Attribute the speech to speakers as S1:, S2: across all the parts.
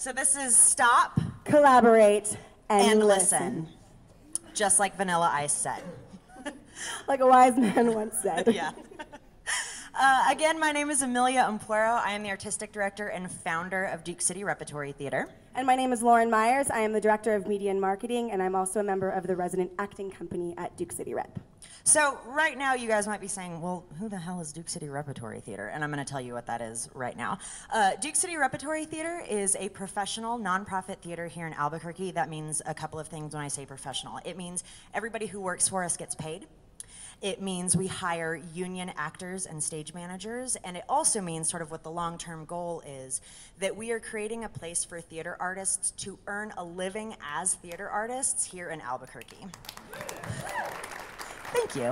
S1: So this is stop,
S2: collaborate, and
S1: listen. Just like Vanilla Ice said.
S2: Like a wise man once said.
S1: Yeah. Again, my name is Amelia Ampuero. I am the artistic director and founder of Duke City Repertory Theater.
S2: And my name is Lauren Myers. I am the director of media and marketing, and I'm also a member of the resident acting company at Duke City Rep.
S1: So right now you guys might be saying, well, who the hell is Duke City Repertory Theater? And I'm going to tell you what that is right now. Duke City Repertory Theater is a professional nonprofit theater here in Albuquerque. That means a couple of things when I say professional. It means everybody who works for us gets paid. It means we hire union actors and stage managers, and it also means sort of what the long-term goal is, that we are creating a place for theater artists to earn a living as theater artists here in Albuquerque. Thank you.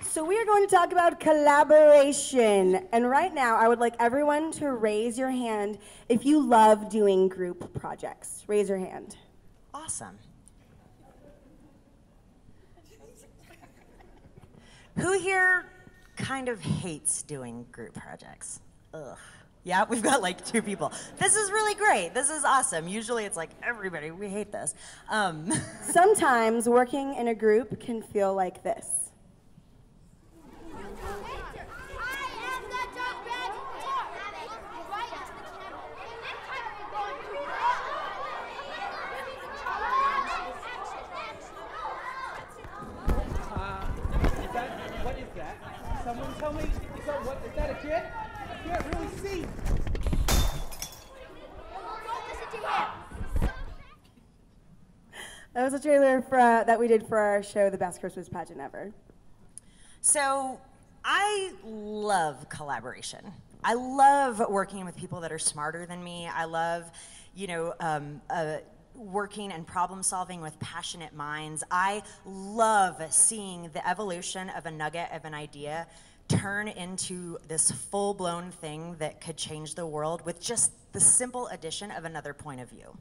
S2: So we are going to talk about collaboration, and right now I would like everyone to raise your hand if you love doing group projects. Raise your hand.
S1: Awesome. Who here kind of hates doing group projects? Ugh. Yeah, we've got like 2 people. This is really great. This is awesome. Usually it's like, everybody, we hate this.
S2: Sometimes working in a group can feel like this.
S3: Someone tell me, is that a kid? I can't really see.
S2: That was a trailer that we did for our show, The Best Christmas Pageant Ever.
S1: So I love collaboration. I love working with people that are smarter than me. I love, working and problem solving with passionate minds. I love seeing the evolution of a nugget of an idea turn into this full-blown thing that could change the world with just the simple addition of another point of view.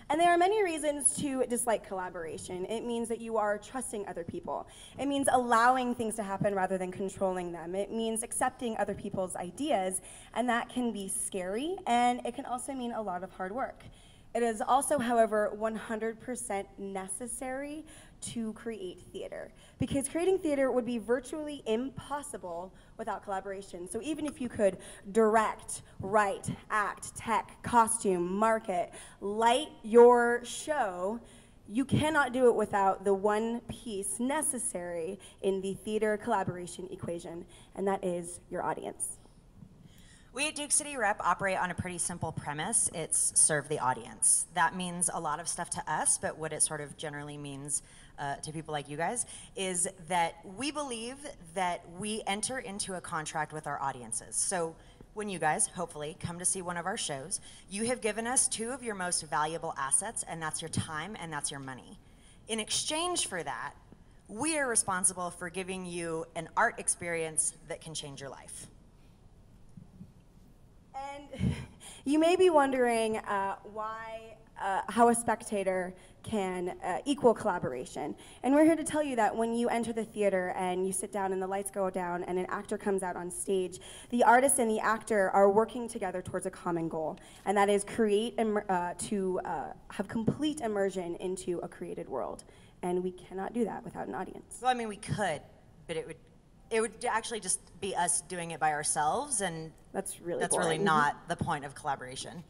S2: And there are many reasons to dislike collaboration. It means that you are trusting other people. It means allowing things to happen rather than controlling them. It means accepting other people's ideas, and that can be scary, and it can also mean a lot of hard work. It is also, however, 100% necessary to create theater, because creating theater would be virtually impossible without collaboration. So even if you could direct, write, act, tech, costume, market, light your show, you cannot do it without the one piece necessary in the theater collaboration equation, and that is your audience.
S1: We at Duke City Rep operate on a pretty simple premise. It's serve the audience. That means a lot of stuff to us, but what it sort of generally means to people like you guys is that we believe that we enter into a contract with our audiences. So when you guys, hopefully, come to see one of our shows, you have given us 2 of your most valuable assets, and that's your time and that's your money. In exchange for that, we are responsible for giving you an art experience that can change your life.
S2: And you may be wondering how a spectator can equal collaboration. And we're here to tell you that when you enter the theater and you sit down and the lights go down and an actor comes out on stage, the artist and the actor are working together towards a common goal, and that is to have complete immersion into a created world. And we cannot do that without an audience.
S1: Well, I mean, we could, but it would actually just be us doing it by ourselves, and
S2: that's really
S1: not the point of collaboration.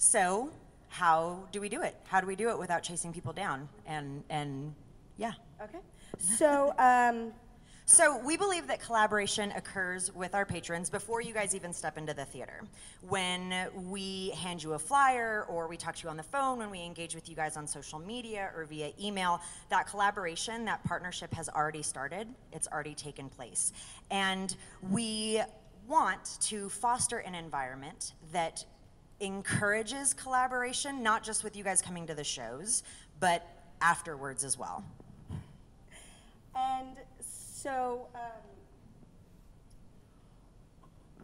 S1: So how do we do it? How do we do it without chasing people down? And yeah.
S2: Okay. So
S1: So we believe that collaboration occurs with our patrons before you guys even step into the theater. When we hand you a flyer, or we talk to you on the phone, when we engage with you guys on social media or via email, that collaboration, that partnership has already started. It's already taken place. And we want to foster an environment that encourages collaboration, not just with you guys coming to the shows, but afterwards as well.
S2: And so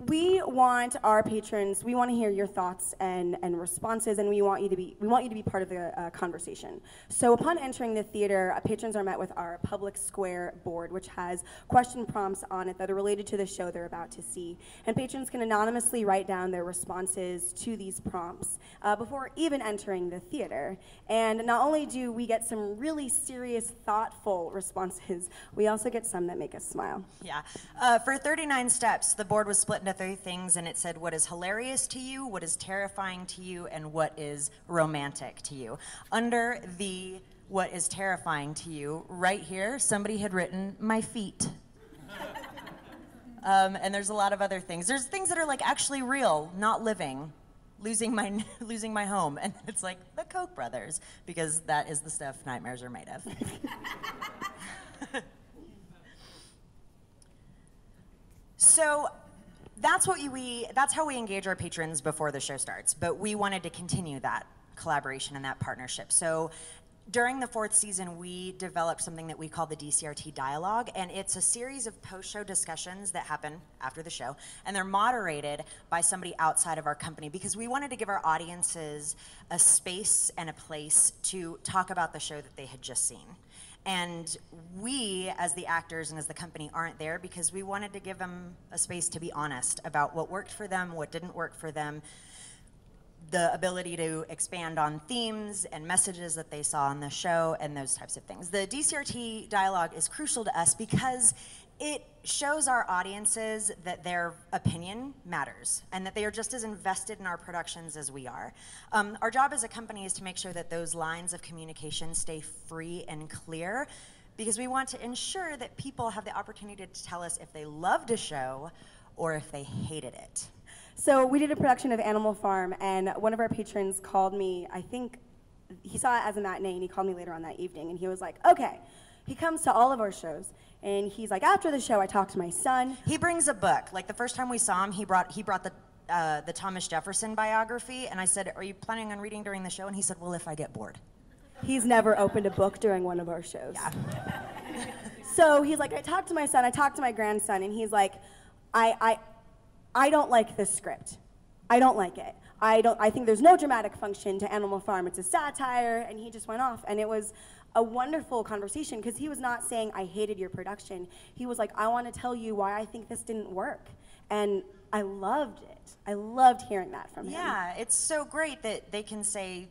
S2: we want our patrons, we want to hear your thoughts and responses, and we want you to be part of the conversation. So upon entering the theater, patrons are met with our public square board, which has question prompts on it that are related to the show they're about to see. And patrons can anonymously write down their responses to these prompts before even entering the theater. And not only do we get some really serious, thoughtful responses, we also get some that make us smile.
S1: Yeah. For 39 steps, the board was split into 3 things, and it said what is hilarious to you, what is terrifying to you, and what is romantic to you. Under the what is terrifying to you, right here, somebody had written my feet. And there's a lot of other things. There's things that are like actually real, not living. Losing my home, and it's like the Koch brothers, because that is the stuff nightmares are made of. So that's how we engage our patrons before the show starts, but we wanted to continue that collaboration and that partnership. So during the 4th season, we developed something that we call the DCRT Dialogue, and it's a series of post-show discussions that happen after the show, and they're moderated by somebody outside of our company, because we wanted to give our audiences a space and a place to talk about the show that they had just seen. And we, as the actors and as the company, aren't there because we wanted to give them a space to be honest about what worked for them, what didn't work for them, the ability to expand on themes and messages that they saw on the show, and those types of things. The DCRT Dialogue is crucial to us because it shows our audiences that their opinion matters and that they are just as invested in our productions as we are. Our job as a company is to make sure that those lines of communication stay free and clear, because we want to ensure that people have the opportunity to tell us if they loved a show or if they hated it.
S2: So we did a production of Animal Farm, and one of our patrons called me. I think he saw it as a matinee, and he called me later on that evening, and he was like, okay. He comes to all of our shows, and he's like, after the show, I talked to my son.
S1: He brings a book. Like the first time we saw him, he brought the Thomas Jefferson biography, and I said, are you planning on reading during the show? And he said, well, if I get bored.
S2: He's never opened a book during one of our shows.
S1: Yeah.
S2: So he's like, I talked to my son, I talked to my grandson, and he's like, I don't like this script. I don't like it. I think there's no dramatic function to Animal Farm. It's a satire, and he just went off, and it was a wonderful conversation, because he was not saying, I hated your production. He was like, I want to tell you why I think this didn't work. And I loved it. I loved hearing that from him.
S1: Yeah, it's so great that they can say,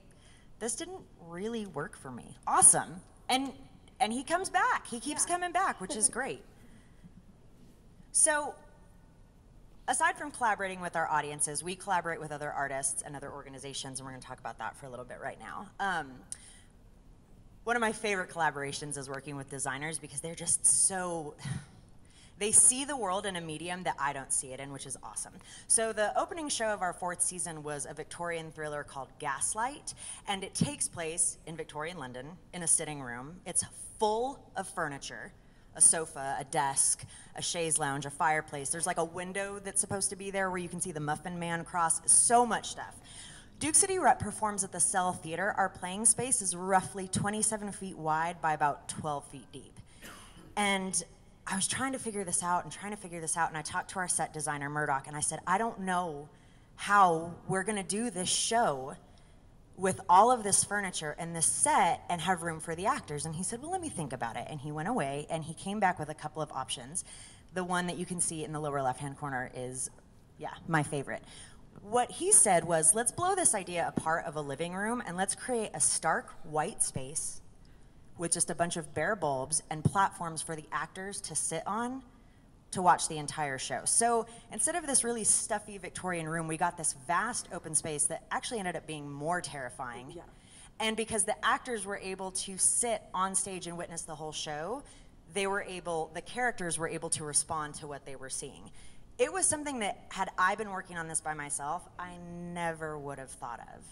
S1: this didn't really work for me. Awesome. And he comes back. He keeps coming back, which is great. So aside from collaborating with our audiences, we collaborate with other artists and other organizations, and we're going to talk about that for a little bit right now. One of my favorite collaborations is working with designers, because they're just so, they see the world in a medium that I don't see it in, which is awesome. So the opening show of our 4th season was a Victorian thriller called Gaslight, and it takes place in Victorian London in a sitting room. It's full of furniture, a sofa, a desk, a chaise lounge, a fireplace. There's like a window that's supposed to be there where you can see the Muffin Man cross, so much stuff. Duke City Rep performs at the Cell Theater. Our playing space is roughly 27 feet wide by about 12 feet deep. And I was trying to figure this out, and I talked to our set designer, Murdoch, and I said, I don't know how we're gonna do this show with all of this furniture and this set and have room for the actors. And he said, well, let me think about it. And he went away, and he came back with a couple of options. The one that you can see in the lower left-hand corner is, yeah, my favorite. What he said was, let's blow this idea apart of a living room, and let's create a stark white space with just a bunch of bare bulbs and platforms for the actors to sit on to watch the entire show. So instead of this really stuffy Victorian room, we got this vast open space that actually ended up being more terrifying. Yeah. And because the actors were able to sit on stage and witness the whole show, the characters were able to respond to what they were seeing. It was something that, had I been working on this by myself, I never would have thought of.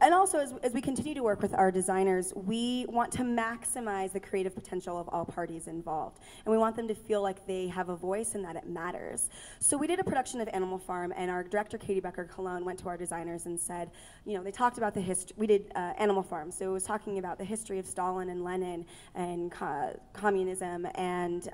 S2: And also as we continue to work with our designers, we want to maximize the creative potential of all parties involved. And we want them to feel like they have a voice and that it matters. So we did a production of Animal Farm, and our director, Katie Becker-Cologne, went to our designers and said, you know, they talked about the history. We did Animal Farm, so it was talking about the history of Stalin and Lenin and communism and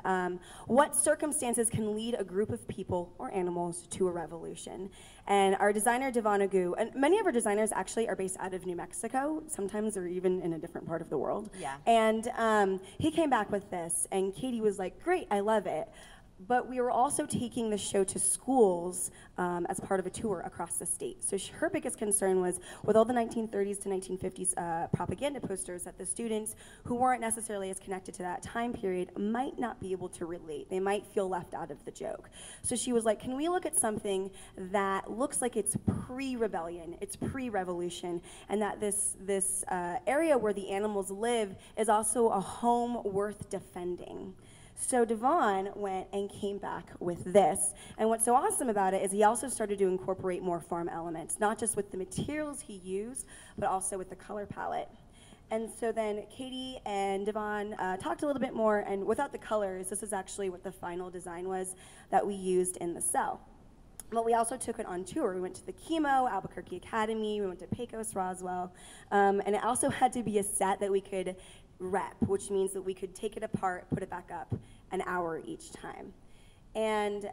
S2: what circumstances can lead a group of people or animals to a revolution. And our designer, Devon Agu, and many of our designers actually are based out of New Mexico. Sometimes they're even in a different part of the world.
S1: Yeah.
S2: And he came back with this, and Katie was like, great, I love it. But we were also taking the show to schools as part of a tour across the state. So her biggest concern was, with all the 1930s to 1950s propaganda posters, that the students who weren't necessarily as connected to that time period might not be able to relate. They might feel left out of the joke. So she was like, can we look at something that looks like it's pre-rebellion, it's pre-revolution, and that this area where the animals live is also a home worth defending? So Devon went and came back with this. And what's so awesome about it is he also started to incorporate more farm elements, not just with the materials he used, but also with the color palette. And so then Katie and Devon talked a little bit more, and without the colors, this is actually what the final design was that we used in the cell. But we also took it on tour. We went to the Chemo, Albuquerque Academy, we went to Pecos, Roswell, and it also had to be a set that we could rep, which means that we could take it apart, put it back up an hour each time. And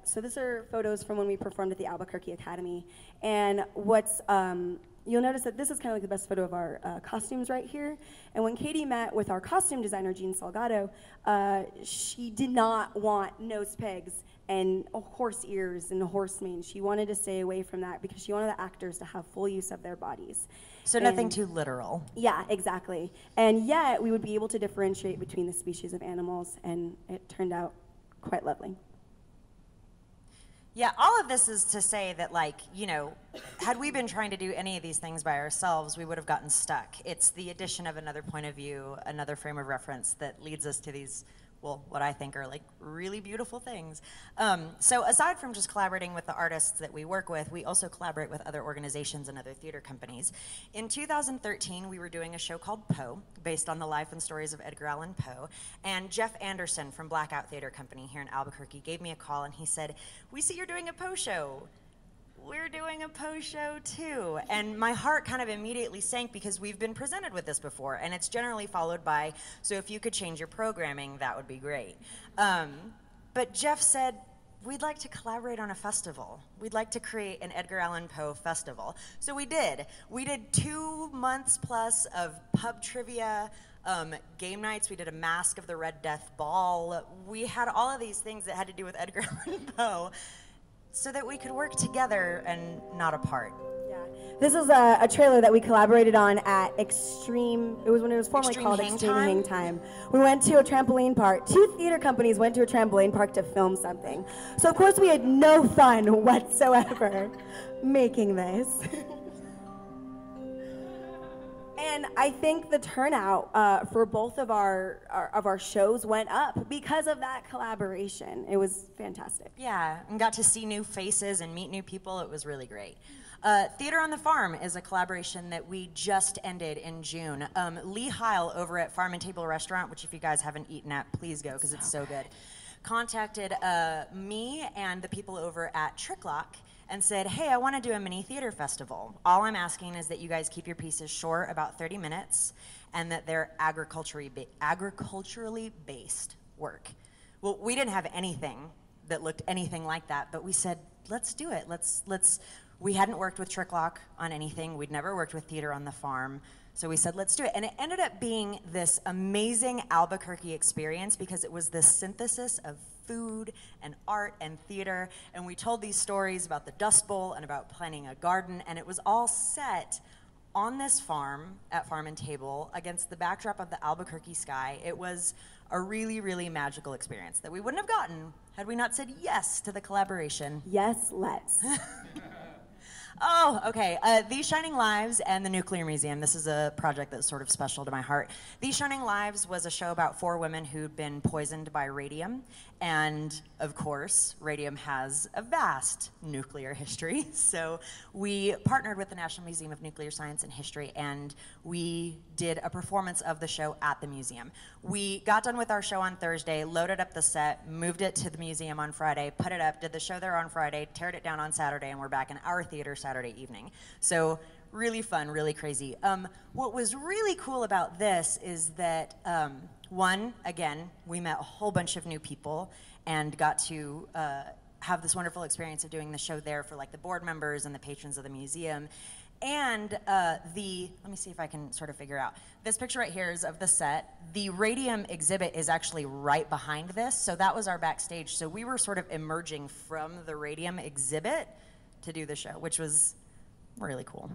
S2: so these are photos from when we performed at the Albuquerque Academy. And what's, you'll notice that this is kind of like the best photo of our costumes right here. And when Katie met with our costume designer, Jean Salgado, she did not want nose pegs and horse ears and horse mane. She wanted to stay away from that because she wanted the actors to have full use of their bodies.
S1: So nothing too literal.
S2: Yeah, exactly. And yet we would be able to differentiate between the species of animals, and it turned out quite lovely.
S1: Yeah, all of this is to say that, like, you know, had we been trying to do any of these things by ourselves, we would have gotten stuck. It's the addition of another point of view, another frame of reference that leads us to these, well, what I think are like really beautiful things. So aside from just collaborating with the artists that we work with, we also collaborate with other organizations and other theater companies. In 2013, we were doing a show called Poe, based on the life and stories of Edgar Allan Poe. And Jeff Anderson from Blackout Theater Company here in Albuquerque gave me a call, and he said, "We see you're doing a Poe show. We're doing a Poe show too." And my heart kind of immediately sank because we've been presented with this before, and it's generally followed by, "So if you could change your programming, that would be great." But Jeff said, "We'd like to collaborate on a festival. We'd like to create an Edgar Allan Poe festival." So we did. We did 2 months plus of pub trivia, game nights. We did a Mask of the Red Death ball. We had all of these things that had to do with Edgar Allan Poe, so that we could work together and not apart.
S2: Yeah. This is a trailer that we collaborated on at Extreme, it was when it was formerly
S1: Extreme
S2: called
S1: Hang
S2: Extreme
S1: Time?
S2: Hang Time. We went to a trampoline park. 2 theater companies went to a trampoline park to film something. So of course we had no fun whatsoever making this. And I think the turnout for both of our shows went up because of that collaboration. It was fantastic.
S1: Yeah, and got to see new faces and meet new people. It was really great. Theater on the Farm is a collaboration that we just ended in June. Lee Heil over at Farm and Table Restaurant, which if you guys haven't eaten at, please go because it's so good, contacted me and the people over at Tricklock and said, "Hey, I want to do a mini theater festival. All I'm asking is that you guys keep your pieces short, about 30 minutes, and that they're agriculturally based work." Well, we didn't have anything that looked anything like that, but we said, let's do it. We hadn't worked with Tricklock on anything. We'd never worked with Theater on the Farm. So we said, let's do it. And it ended up being this amazing Albuquerque experience because it was this synthesis of food and art and theater. And we told these stories about the Dust Bowl and about planting a garden. And it was all set on this farm at Farm and Table against the backdrop of the Albuquerque sky. It was a really, really magical experience that we wouldn't have gotten had we not said yes to the collaboration.
S2: Yes, let's.
S1: Oh, okay. These Shining Lives and the Nuclear Museum. This is a project that's sort of special to my heart. These Shining Lives was a show about 4 women who'd been poisoned by radium. And of course, radium has a vast nuclear history. So we partnered with the National Museum of Nuclear Science and History, and we did a performance of the show at the museum. We got done with our show on Thursday, loaded up the set, moved it to the museum on Friday, put it up, did the show there on Friday, teared it down on Saturday, and we're back in our theater Saturday evening. So really fun, really crazy. What was really cool about this is that, one, again, we met a whole bunch of new people and got to have this wonderful experience of doing the show there for like the board members and the patrons of the museum. And let me see if I can sort of figure out. This picture right here is of the set. The radium exhibit is actually right behind this, so that was our backstage. So we were sort of emerging from the radium exhibit to do the show, which was really cool.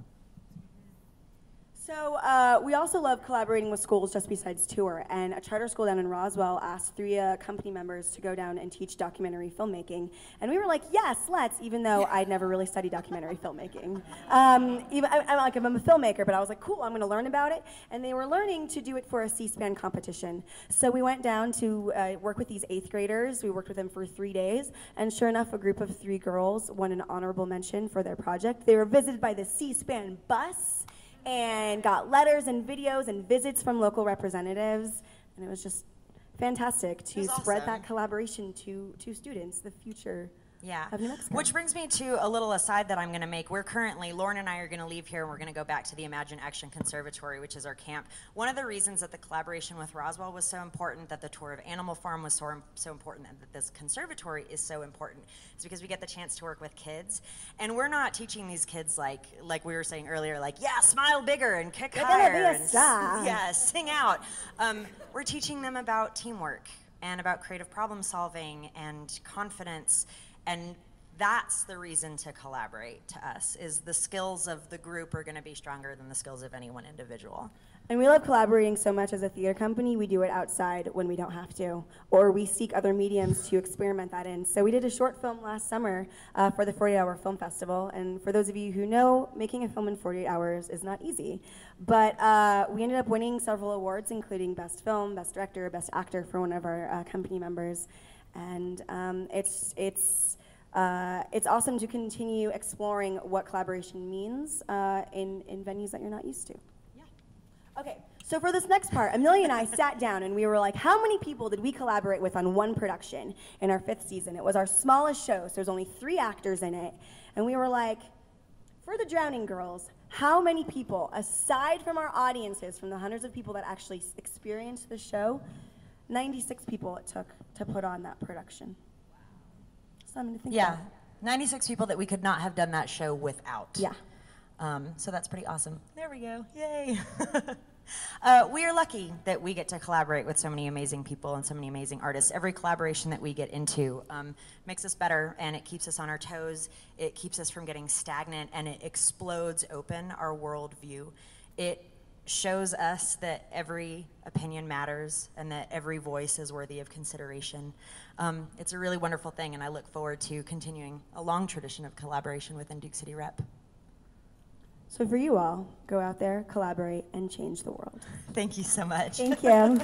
S2: So we also love collaborating with schools just besides tour, and a charter school down in Roswell asked 3 company members to go down and teach documentary filmmaking, and we were like, yes, let's, even though I'd never really studied documentary filmmaking. I'm a filmmaker, but I was like, cool, I'm gonna learn about it, and they were learning to do it for a C-SPAN competition. So we went down to work with these 8th graders. We worked with them for 3 days, and sure enough, a group of 3 girls won an honorable mention for their project. They were visited by the C-SPAN bus, and got letters and videos and visits from local representatives, and it was just fantastic to spread that collaboration to students, the future of New Mexico.
S1: Which brings me to a little aside that I'm going to make. We're currently, Lauren and I are going to leave here and we're going to go back to the Imagine Action Conservatory, which is our camp. One of the reasons that the collaboration with Roswell was so important, that the tour of Animal Farm was so important, and that this conservatory is so important, is because we get the chance to work with kids. And we're not teaching these kids like we were saying earlier, like, yeah, smile bigger and kick higher and sing out. We're teaching them about teamwork and about creative problem solving and confidence. And that's the reason to collaborate to us, is the skills of the group are going to be stronger than the skills of any one individual.
S2: And we love collaborating so much as a theater company, we do it outside when we don't have to, or we seek other mediums to experiment that in. So we did a short film last summer for the 48-Hour Film Festival, and for those of you who know, making a film in 48 hours is not easy. But we ended up winning several awards, including Best Film, Best Director, Best Actor for one of our company members. And it's awesome to continue exploring what collaboration means in venues that you're not used to. Yeah. Okay, so for this next part, Amelia and I sat down and we were like, how many people did we collaborate with on one production in our 5th season? It was our smallest show, so there's only 3 actors in it. And we were like, for the Drowning Girls, how many people, aside from our audiences, from the hundreds of people that actually experienced the show, 96 people it took to put on that production. Something to think about.
S1: 96 people that we could not have done that show without.
S2: Yeah.
S1: So that's pretty awesome. There we go. Yay. We are lucky that we get to collaborate with so many amazing people and so many amazing artists. Every collaboration that we get into makes us better, and it keeps us on our toes. It keeps us from getting stagnant, and it explodes open our worldview. It shows us that every opinion matters and that every voice is worthy of consideration. It's a really wonderful thing, and I look forward to continuing a long tradition of collaboration within Duke City Rep.
S2: So for you all, go out there, collaborate, and change the world.
S1: Thank you so much.
S2: Thank you.